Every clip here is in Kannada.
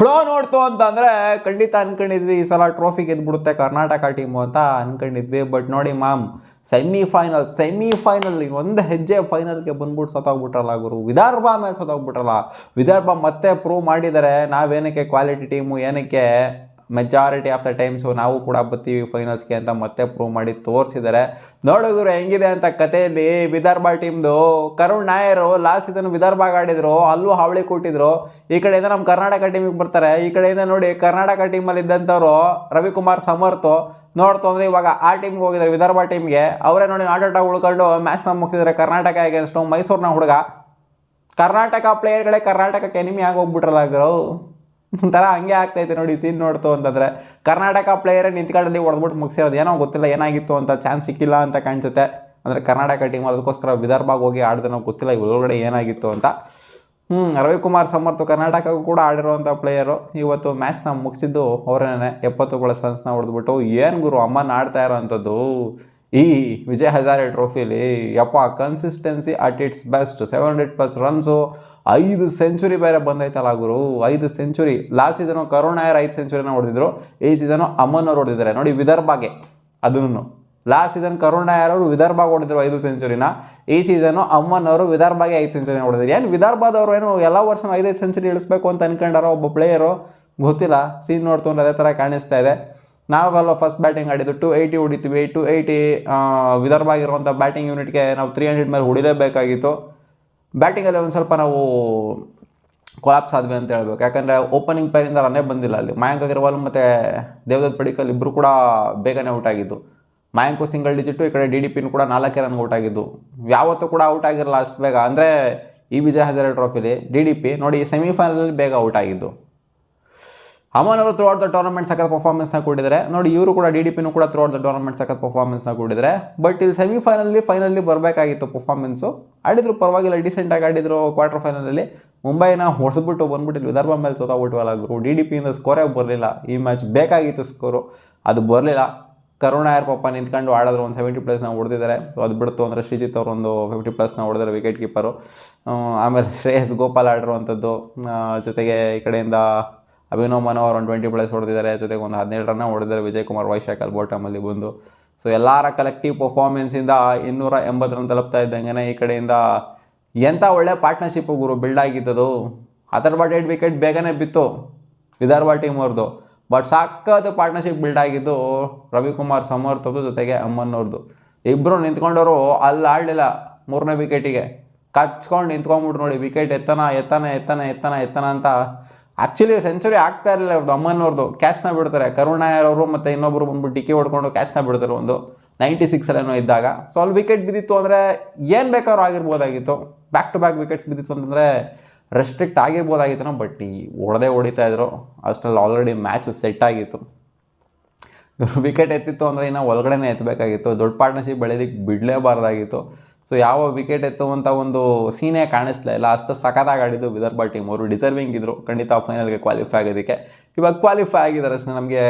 ಫ್ಲೋ ನೋಡ್ತು ಅಂತಂದರೆ ಖಂಡಿತ ಅನ್ಕೊಂಡಿದ್ವಿ ಈ ಸಲ ಟ್ರೋಫಿ ಗೆದ್ಬಿಡುತ್ತೆ ಕರ್ನಾಟಕ ಟೀಮು ಅಂತ ಅನ್ಕೊಂಡಿದ್ವಿ. ಬಟ್ ನೋಡಿ ಮ್ಯಾಮ್, ಸೆಮಿಫೈನಲ್ ಒಂದು ಹೆಜ್ಜೆ ಫೈನಲ್ಗೆ ಬಂದ್ಬಿಟ್ಟು ಸೋತೋಗ್ಬಿಟ್ರಲ್ಲ ಗುರು. ವಿದರ್ಭ ಮೇಲೆ ಸೋತೋಗ್ಬಿಟ್ರಲ್ಲ. ವಿದರ್ಭ ಮತ್ತೆ ಪ್ರೂವ್ ಮಾಡಿದ್ದಾರೆ ನಾವೇನಕ್ಕೆ ಕ್ವಾಲಿಟಿ ಟೀಮು, ಏನಕ್ಕೆ ಮೆಜಾರಿಟಿ ಆಫ್ ದ ಟೈಮ್ಸು ನಾವು ಕೂಡ ಬರ್ತೀವಿ ಫೈನಲ್ಸ್ಗೆ ಅಂತ ಮತ್ತೆ ಪ್ರೂವ್ ಮಾಡಿ ತೋರಿಸಿದ್ದಾರೆ. ನೋಡಿದ್ರು ಹೆಂಗಿದೆ ಅಂತ ಕಥೆಯಲ್ಲಿ ವಿದರ್ಭ ಟೀಮ್ದು. ಕರುಣ್ ನಾಯರು ಲಾಸ್ಟ್ ಸೀಸನ್ ವಿದರ್ಭ ಆಡಿದ್ರು, ಅಲ್ಲೂ ಹಾವಳಿ ಕೊಟ್ಟಿದ್ರು. ಈ ಕಡೆಯಿಂದ ನಮ್ಮ ಕರ್ನಾಟಕ ಟೀಮಿಗೆ ಬರ್ತಾರೆ. ಈ ಕಡೆಯಿಂದ ನೋಡಿ ಕರ್ನಾಟಕ ಟೀಮಲ್ಲಿ ಇದ್ದಂಥವ್ರು ರವಿಕುಮಾರ್ ಸಮರ್ಥ್ ನೋಡ್ತು ಅಂದರೆ ಇವಾಗ ಆ ಟೀಮ್ಗೆ ಹೋಗಿದ್ದಾರೆ, ವಿದರ್ಭ ಟೀಮ್ಗೆ. ಅವರೇ ನೋಡಿ ಆಟ ಉಳ್ಕೊಂಡು ಮ್ಯಾಚ್ನ ಮುಗಿಸಿದ್ದಾರೆ ಕರ್ನಾಟಕ ಅಗೇನ್ಸ್ಟು ಮೈಸೂರಿನ ಹುಡುಗ. ಕರ್ನಾಟಕ ಪ್ಲೇಯರ್ಗಳೇ ಕರ್ನಾಟಕಕ್ಕೆ ಎನಿಮಿ ಆಗೋಗ್ಬಿಟ್ರಲ್ಲ ಗುರು. ಒಂಥರ ಹಂಗೆ ಆಗ್ತೈತೆ ನೋಡಿ ಸೀನ್ ನೋಡ್ತು ಅಂತಂದರೆ. ಕರ್ನಾಟಕ ಪ್ಲೇಯರೇ ನಿಂತ್ಕೊಳ್ಳಿ ಹೊಡೆದ್ಬಿಟ್ಟು ಮುಗಿಸಿರೋದು. ಏನೋ ಗೊತ್ತಿಲ್ಲ ಏನಾಗಿತ್ತು ಅಂತ, ಚಾನ್ಸ್ ಸಿಕ್ಕಿಲ್ಲ ಅಂತ ಕಾಣಿಸುತ್ತೆ. ಅಂದರೆ ಕರ್ನಾಟಕ ಟೀಮ್ ಅದಕ್ಕೋಸ್ಕರ ವಿದರ್ಭಗೆ ಹೋಗಿ ಆಡಿದನೋ ಗೊತ್ತಿಲ್ಲ ಒಳಗಡೆ ಏನಾಗಿತ್ತು ಅಂತ. ರವಿಕುಮಾರ್ ಸಮರ್ಥ್ ಕರ್ನಾಟಕಕ್ಕೂ ಕೂಡ ಆಡಿರೋವಂಥ ಪ್ಲೇಯರು. ಇವತ್ತು ಮ್ಯಾಚ್ನ ಮುಗಿಸಿದ್ದು ಅವರೇನೆ 70+ ರನ್ಸ್ನ ಹೊಡೆದ್ಬಿಟ್ಟು. ಏನು ಗುರು ಅಮ್ಮನ ಆಡ್ತಾ ಇರೋವಂಥದ್ದು ಈ ವಿಜಯ್ ಹಜಾರೆ ಟ್ರೋಫಿಲಿ. Consistency at its best. 700+ runs, 5 century ಬೇರೆ ಬಂದೈತಲ್ಲ ಗುರು. 5 century. Last season Karun Nair 5 ಸೆಂಚುರಿನ ಹೊಡೆದಿದ್ರು. ಈ ಸೀಸನು ಅಮ್ಮನ್ ಅವ್ರು ಹೊಡೆದಿದ್ದಾರೆ ನೋಡಿ ವಿದರ್ಭಗೆ. ಅದನ್ನು ಲಾಸ್ಟ್ ಸೀಸನ್ ಕರುಣ್ ನಾಯರ್ ಅವರು ವಿದರ್ಭಗೆ ಹೊಡೆದಿದ್ರು 5 ಸೆಂಚುರಿನ. ಈ ಸೀಸನು ಅಮ್ಮನ್ ಅವರು ವಿದರ್ಭಗೆ 5 ಸೆಂಚುರಿನ ಹೊಡೆದಿದ್ರು. ಏನು ವಿದರ್ಭದವರು ಏನು ಎಲ್ಲ ವರ್ಷ 5 ಸೆಂಚುರಿ ಇಳಿಸ್ಬೇಕು ಅಂತ ಅನ್ಕೊಂಡಾರೋ ಒಬ್ಬ ಪ್ಲೇಯರು, ಗೊತ್ತಿಲ್ಲ. ಸೀನ್ ನೋಡ್ಕೊಂಡು ಅದೇ ಥರ ಕಾಣಿಸ್ತಾ ಇದೆ. ನಾವೆಲ್ಲ ಫಸ್ಟ್ ಬ್ಯಾಟಿಂಗ್ ಆಡಿದ್ದು 280 ಹೊಡಿತೀವಿ. 280 ವಿದರ್ಭ ಆಗಿರುವಂಥ ಬ್ಯಾಟಿಂಗ್ ಯೂನಿಟ್ಗೆ ನಾವು 300 ಮೇಲೆ ಹೊಡಿಲೇಬೇಕಾಗಿತ್ತು. ಬ್ಯಾಟಿಂಗಲ್ಲಿ ಒಂದು ಸ್ವಲ್ಪ ನಾವು ಕೊಲಾಪ್ಸ್ ಆದ್ವಿ ಅಂತ ಹೇಳ್ಬೇಕು. ಯಾಕಂದರೆ ಓಪನಿಂಗ್ ಪೇರಿಂದ ರನ್ನೇ ಬಂದಿಲ್ಲ ಅಲ್ಲಿ. ಮಯಾಂಕ್ ಅಗರ್ವಾಲ್ ಮತ್ತು ದೇವದತ್ ಪಡಿಕ್ಕಲ್ ಇಬ್ಬರು ಕೂಡ ಬೇಗನೆ ಔಟ್ ಆಗಿದ್ದು. ಮಯಾಂಕು ಸಿಂಗಲ್ ಡಿಜಿಟು, ಈ ಕಡೆ DDPನೂ ಕೂಡ 4 ರನ್ಗೆ ಔಟ್ ಆಗಿದ್ದು. ಯಾವತ್ತೂ ಕೂಡ ಔಟ್ ಆಗಿರಲ್ಲ ಅಷ್ಟು ಬೇಗ. ಅಂದರೆ ಈ ವಿಜಯ್ ಹಜಾರೆ ಟ್ರೋಫಿಲಿ DDP ನೋಡಿ ಸೆಮಿಫೈನಲಲ್ಲಿ ಬೇಗ ಔಟ್ ಆಗಿದ್ದು. ಅಮನ್ ಅವರು ಥ್ರೂ ಔಟ್ ದ ಟೂರ್ನಮೆಂಟ್ ಸಖತ್ ಪರ್ಫಾರ್ಮೆನ್ಸ್ನ ಕೊಟ್ಟಿದ್ದಾರೆ ನೋಡಿ. ಇವರು ಕೂಡ DDPನೂ ಕೂಡ ಥ್ರೂ ಔಟ್ ದ ಟೂರ್ನಮೆಂಟ್ ಸಖತ್ ಪರ್ಫಾರ್ಮೆನ್ಸ್ನ ಕೊಟ್ಟಿದ್ದಾರೆ. ಬಟ್ ಇಲ್ಲಿ ಫೈನಲಿ ಬರಬೇಕಾಗಿತ್ತು ಪರ್ಫಾರ್ಮೆನ್ಸು. ಆಡಿದ್ರು ಪರವಾಗಿಲ್ಲ, ಡಿಸೆಂಟಾಗಿ ಆಡಿದ್ರು. ಕ್ವಾರ್ಟರ್ ಫೈನಲಲ್ಲಿ ಮುಂಬೈನ ಹೊಡೆದ್ಬಿಟ್ಟು ಬಂದ್ಬಿಟ್ಟು ಇಲ್ಲಿ ವಿದರ್ಭ ಮೇಲೆ ಸೋತೋಗ್ಬಿಟ್ವಲ್ಲ ಗುರು. DDPಯಿಂದ ಸ್ಕೋರೇ ಬರಲಿಲ್ಲ. ಈ ಮ್ಯಾಚ್ ಬೇಕಾಗಿತ್ತು ಸ್ಕೋರು, ಅದು ಬರಲಿಲ್ಲ. ಕರುಣ್ ನಾಯರ್ ಪಾಪ ನಿಂತ್ಕೊಂಡು ಆಡಿದ್ರು. ಒಂದು 70+ ಹೊಡೆದಿದ್ದಾರೆ. ಸೊ ಅದು ಬಿಡ್ತು ಅಂದರೆ ಶ್ರೀಜಿತ್ ಅವರು ಒಂದು 50+ ಹೊಡೆದಿದ್ದಾರೆ ವಿಕೆಟ್ ಕೀಪರು. ಆಮೇಲೆ ಶ್ರೇಯಸ್ ಗೋಪಾಲ್ ಆಡಿರುವಂಥದ್ದು. ಜೊತೆಗೆ ಈ ಕಡೆಯಿಂದ ಅಭಿನವ್ ಮನೋಹರ್ ಒಂದು 20+ ಹೊಡೆದಿದ್ದಾರೆ. ಜೊತೆಗೆ ಒಂದು 17 ರನ್ನ ಹೊಡೆದಿದ್ದಾರೆ ವಿಜಯ್ ಕುಮಾರ್ ವೈಶಾಖಲ್ ಬಾಟಮಲ್ಲಿ ಬಂದು. ಸೊ ಎಲ್ಲರ ಕಲೆಕ್ಟಿವ್ ಪರ್ಫಾರ್ಮೆನ್ಸಿಂದ 280 ರನ್ ತಲುಪ್ತಾ ಇದ್ದಂಗೆ ಈ ಕಡೆಯಿಂದ ಎಂಥ ಒಳ್ಳೆ ಪಾರ್ಟ್ನರ್ಶಿಪ್ ಗುರು ಬಿಲ್ಡ್ ಆಗಿದ್ದದು. 8 ವಿಕೆಟ್ ಬೇಗನೆ ಬಿತ್ತು ವಿದರ್ಭ ಟೀಮ್ ಅವ್ರದ್ದು. ಬಟ್ ಸಾಕದು ಪಾರ್ಟ್ನರ್ಶಿಪ್ ಬಿಲ್ಡ್ ಆಗಿದ್ದು ರವಿಕುಮಾರ್ ಸಮರ್ಥ್ ಅವ್ರದ್ದು ಜೊತೆಗೆ ಅಮ್ಮನ್ ಅವ್ರದ್ದು. ಇಬ್ಬರು ನಿಂತ್ಕೊಂಡವರು ಅಲ್ಲಿ ಆಡಲಿಲ್ಲ. 3ನೇ ವಿಕೆಟಿಗೆ ಕಚ್ಕೊಂಡು ನಿಂತ್ಕೊಂಡ್ಬಿಟ್ರು ನೋಡಿ. ವಿಕೆಟ್ ಎತ್ತನ ಅಂತ. ಆ್ಯಕ್ಚುಲಿ ಸೆಂಚುರಿ ಆಗ್ತಾ ಇರಲಿಲ್ಲ ಅವ್ರದ್ದು ಅಮ್ಮನವ್ರದ್ದು. ಕ್ಯಾಚ್ನ ಬಿಡ್ತಾರೆ ಕರುಣ್ ನಾಯರ್ ಅವರು ಮತ್ತು ಇನ್ನೊಬ್ಬರು ಬಂದ್ಬಿಟ್ಟು ಡಿಕ್ಕಿ ಹೊಡ್ಕೊಂಡು ಕ್ಯಾಚ್ನ ಬಿಡ್ತಾರೆ ಒಂದು 96 ಇದ್ದಾಗ. ಸೊ ಅಲ್ಲಿ ವಿಕೆಟ್ ಬಿದ್ದಿತ್ತು ಅಂದರೆ ಏನು ಬೇಕಾದ್ರೂ ಆಗಿರ್ಬೋದಾಗಿತ್ತು. ಬ್ಯಾಕ್ ಟು ಬ್ಯಾಕ್ ವಿಕೆಟ್ಸ್ ಬಿದ್ದಿತ್ತು ಅಂತಂದರೆ ರೆಸ್ಟ್ರಿಕ್ಟ್ ಆಗಿರ್ಬೋದಾಗಿತ್ತು. ಬಟ್ ಹೊಡಿತಾ ಇದ್ರು. ಅಷ್ಟರಲ್ಲಿ ಆಲ್ರೆಡಿ ಮ್ಯಾಚ್ ಸೆಟ್ ಆಗಿತ್ತು. ವಿಕೆಟ್ ಎತ್ತಿತ್ತು ಅಂದರೆ ಇನ್ನು ಒಳಗಡೆನೇ ಎತ್ತಬೇಕಾಗಿತ್ತು. ದೊಡ್ಡ ಪಾರ್ಟ್ನರ್ಶಿಪ್ ಬೆಳೆಯೋದಕ್ಕೆ ಬಿಡಲೇಬಾರ್ದಾಗಿತ್ತು. ಸೊ ಯಾವ ವಿಕೆಟ್ ಎತ್ತುವಂಥ ಒಂದು ಸೀನೇ ಕಾಣಿಸ್ಲೇ ಇಲ್ಲ. ಅಷ್ಟು ಸಖತ್ತಾಗಿ ಆಡಿದ್ದು ವಿದರ್ಭ ಟೀಮ್. ಅವರು ಡಿಸರ್ವಿಂಗ್ ಇದ್ದರು ಖಂಡಿತ ಫೈನಲ್ಗೆ ಕ್ವಾಲಿಫೈ ಆಗೋದಕ್ಕೆ. ಇವಾಗ ಕ್ವಾಲಿಫೈ ಆಗಿದ್ದಾರೆ ಅಷ್ಟೇ, ನಮಗೆ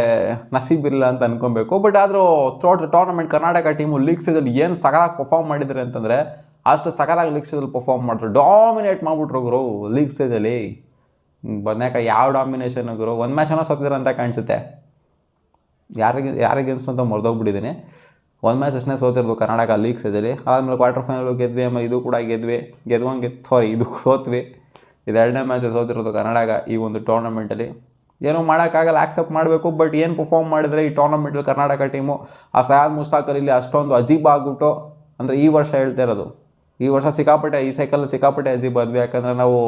ನಸೀಬಿಲ್ಲ ಅಂತ ಅನ್ಕೊಬೇಕು. ಬಟ್ ಆದರೂ throughout the tournament Karnataka team league ಸ್ಟೇಜಲ್ಲಿ ಏನು ಸಖತ್ತಾಗಿ ಪರ್ಫಾರ್ಮ್ ಮಾಡಿದ್ದಾರೆ ಅಂತಂದರೆ ಅಷ್ಟು ಸಖತ್ತಾಗಿ ಲೀಗ್ ಸ್ಟೇಜಲ್ಲಿ ಪರ್ಫಾರ್ಮ್ ಮಾಡಿದ್ರು. ಡಾಮಿನೇಟ್ ಮಾಡಿಬಿಟ್ರು ಗುರು ಲೀಗ್ ಸ್ಟೇಜಲ್ಲಿ. ಬಂದಾಕ ಯಾವ ಡಾಮಿನೇಷನ್ ಗುರು. ಒಂದು ಮ್ಯಾಚನ್ನು ಸೋತಿದ್ರು ಅಂತ ಕಾಣಿಸುತ್ತೆ. ಯಾರಿಗೇನ್ಸ್ತು ಅಂತ ಮರೆದೋಗ್ಬಿಟ್ಟಿದ್ದೀನಿ. ಒಂದು ಮ್ಯಾಚ್ ಅಷ್ಟೇ ಸೋತಿರೋದು ಕರ್ನಾಟಕ ಲೀಗ್ ಸ್ಟೇಜಲ್ಲಿ. ಆದಮೇಲೆ ಕ್ವಾರ್ಟರ್ ಫೈನಲ್ ಗೆದ್ವಿ. ಆಮೇಲೆ ಇದು ಕೂಡ ಗೆದ್ವಿ. ಇದು ಸೋತ್ವಿ. ಇದು 2ನೇ ಮ್ಯಾಚ್ ಸೋತಿರೋದು ಕರ್ನಾಟಕ ಈ ಒಂದು ಟೂರ್ನಮೆಂಟಲ್ಲಿ. ಏನೂ ಮಾಡೋಕ್ಕಾಗಲ್ಲ, ಆಕ್ಸೆಪ್ಟ್ ಮಾಡಬೇಕು. ಬಟ್ ಏನು ಪರ್ಫಾರ್ಮ್ ಮಾಡಿದರೆ ಈ ಟೂರ್ನಮೆಂಟಲ್ಲಿ ಕರ್ನಾಟಕ ಟೀಮು. ಆ ಸಯಾದ್ ಮುಷ್ತಾಕ್ ಅಲಿ ಅಷ್ಟೊಂದು ಅಜೀಬ್ ಆಗಿಬಿಟ್ಟು, ಅಂದರೆ ಈ ವರ್ಷ ಹೇಳ್ತಾ ಇರೋದು, ಈ ವರ್ಷ ಈ ಸೈಕಲ್ ಸಿಕ್ಕಾಪಟ್ಟೆ ಅಜೀಬ್ ಆದ್ವಿ. ಯಾಕಂದರೆ ನಾವು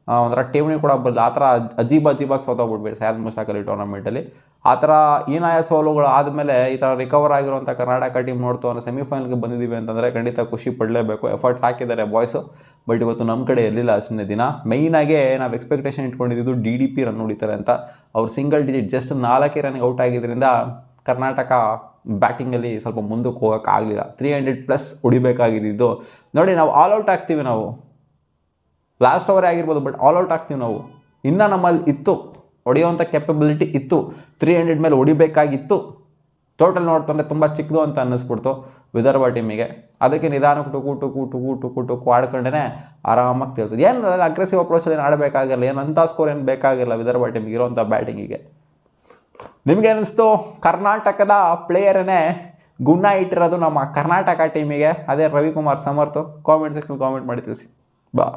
ಒಂಥರ ಟೀಮ್ನಿ ಕೂಡ ಬರಲ್ಲ. ಆ ಥರ ಅಜೀಬಾಗಿ ಸೋತೋಗ್ಬಿಡ್ಬೇಡಿ ಸಯಾದ್ ಮುಷ್ತಾಕ್ ಅಲಿ ಟೂರ್ನಮೆಂಟಲ್ಲಿ. ಆ ಥರ ಹೀನಾಯ ಸೋಲುಗಳು ಆದಮೇಲೆ ಈ ಥರ ರಿಕವರ್ ಆಗಿರುವಂಥ ಕರ್ನಾಟಕ ಟೀಮ್ ನೋಡ್ತು ಅಂದರೆ ಸೆಮಿಫೈನಲ್ಗೆ ಬಂದಿದ್ದೀವಿ ಅಂತಂದರೆ ಖಂಡಿತ ಖುಷಿ ಪಡಲೇಬೇಕು. ಎಫರ್ಟ್ಸ್ ಹಾಕಿದ್ದಾರೆ ಬಾಯ್ಸು. ಬಟ್ ಇವತ್ತು ನಮ್ಮ ಕಡೆ ಇರಲಿಲ್ಲ ಅಷ್ಟೇ ದಿನ. ಮೇಯ್ನಾಗೆ ನಾವು ಎಕ್ಸ್ಪೆಕ್ಟೇಷನ್ ಇಟ್ಕೊಂಡಿದ್ದು DDP ರನ್ ಹೊಡಿತಾರೆ ಅಂತ. ಅವ್ರು ಸಿಂಗಲ್ ಡಿಜಿಟ್ ಜಸ್ಟ್ 4 ರನ್ಗೆ ಔಟ್ ಆಗಿದ್ದರಿಂದ ಕರ್ನಾಟಕ ಬ್ಯಾಟಿಂಗಲ್ಲಿ ಸ್ವಲ್ಪ ಮುಂದಕ್ಕೆ ಹೋಗೋಕ್ಕಾಗಲಿಲ್ಲ. 300+ ಹೊಡಿಬೇಕಾಗಿದ್ದು ನೋಡಿ. ನಾವು ಆಲ್ ಔಟ್ ಆಗ್ತೀವಿ. ನಾವು ಲಾಸ್ಟ್ ಓವರೇ ಆಗಿರ್ಬೋದು, ಬಟ್ ಆಲ್ ಔಟ್ ಆಗ್ತೀವಿ ನಾವು. ಇನ್ನೂ ನಮ್ಮಲ್ಲಿ ಇತ್ತು, ಹೊಡೆಯುವಂಥ ಕೆಪಬಿಲಿಟಿ ಇತ್ತು. 300 ಮೇಲೆ ಹೊಡಿಬೇಕಾಗಿತ್ತು. ಟೋಟಲ್ ನೋಡ್ತಂದರೆ ತುಂಬ ಚಿಕ್ಕದು ಅಂತ ಅನ್ನಿಸ್ಬಿಡ್ತು. ವಿದರ್ಭ ಟೀಮಿಗೆ. ಅದಕ್ಕೆ ನಿಧಾನಕ್ಕೆ ಟುಕು ಆಡ್ಕೊಂಡೇ ಆರಾಮಾಗಿ ತಿಳಿಸೋದು. ಏನು ಅಗ್ರೆಸಿವ್ ಅಪ್ರೋಚಲ್ಲಿ ಏನು ಆಡಬೇಕಾಗಿಲ್ಲ, ಏನು ಅಂಥ ಸ್ಕೋರ್ ಏನು ಬೇಕಾಗಿಲ್ಲ ವಿದರ್ಭ ಟೀಮಿಗೆ ಇರೋಂಥ ಬ್ಯಾಟಿಂಗಿಗೆ. ನಿಮಗೆ ಅನಿಸ್ತು ಕರ್ನಾಟಕದ ಪ್ಲೇಯರನ್ನೇ ಗುಣ ಇಟ್ಟಿರೋದು ನಮ್ಮ ಕರ್ನಾಟಕ ಟೀಮಿಗೆ, ಅದೇ Ravikumar Samarth? Comment section comment ಮಾಡಿ ತಿಳಿಸಿ. ಬಾ.